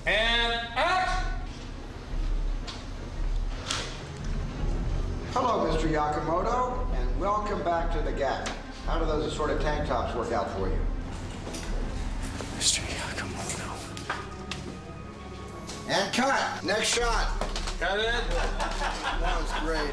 And action! Hello, Mr. Yakamoto, and welcome back to the Gap. How do those assorted tank tops work out for you? Mr. Yakamoto. And cut! Next shot! Got it? That was great.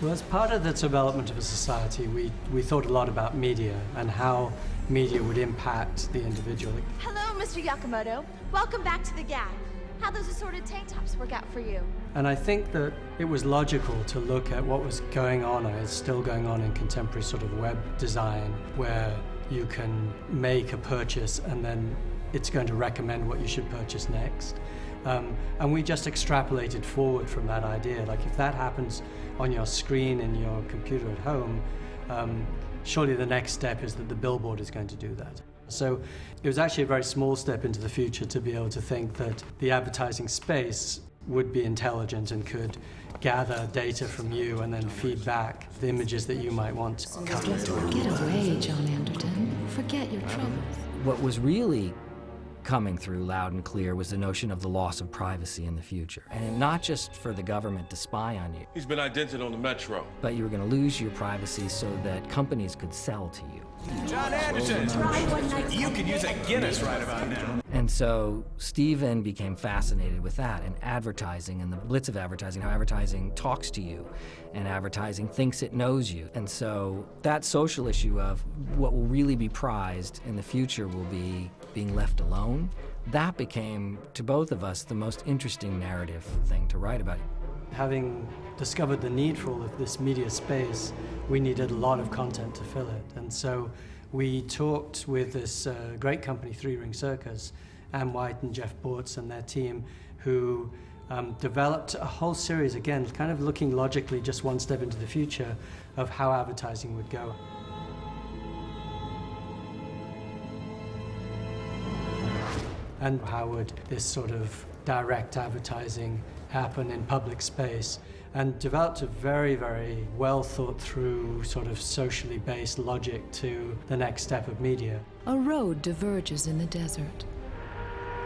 Well, as part of the development of a society, we thought a lot about media and how media would impact the individual. Hello, Mr. Yakamoto. Welcome back to the Gap. How those assorted tank tops work out for you? And I think that it was logical to look at what was going on, and is still going on in contemporary sort of web design, where you can make a purchase and then it's going to recommend what you should purchase next. And we just extrapolated forward from that idea. Like, if that happens on your screen in your computer at home, surely the next step is that the billboard is going to do that. So it was actually a very small step into the future to be able to think that the advertising space would be intelligent and could gather data from you and then feed back the images that you might want. Get away, John Anderton. Forget your troubles. What was really coming through loud and clear was the notion of the loss of privacy in the future. And not just for the government to spy on you. He's been identified on the metro. But you were going to lose your privacy so that companies could sell to you. John Anderton! You could use a Guinness right about now. And so Steven became fascinated with that, and advertising, and the blitz of advertising, how advertising talks to you, and advertising thinks it knows you. And so that social issue of what will really be prized in the future will be being left alone, that became, to both of us, the most interesting narrative thing to write about. Having discovered the need for all of this media space, we needed a lot of content to fill it. And so we talked with this great company, Three Ring Circus, Ann White and Jeff Bortz and their team, who developed a whole series, again, kind of looking logically just one step into the future of how advertising would go. And how would this sort of direct advertising happen in public space, and developed a very, very well thought through sort of socially based logic to the next step of media. A road diverges in the desert.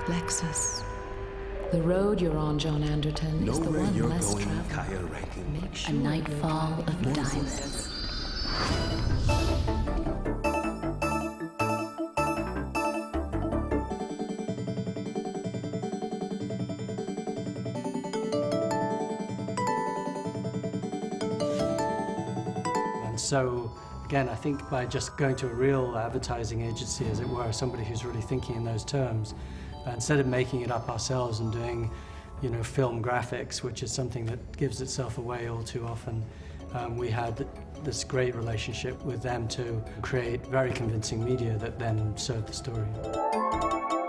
Lexus. The road you're on, John Anderton, is the one less traveled. Make sure a nightfall of diamonds. So, again, I think by just going to a real advertising agency, as it were, somebody who's really thinking in those terms, instead of making it up ourselves and doing, film graphics, which is something that gives itself away all too often, we had this great relationship with them to create very convincing media that then served the story.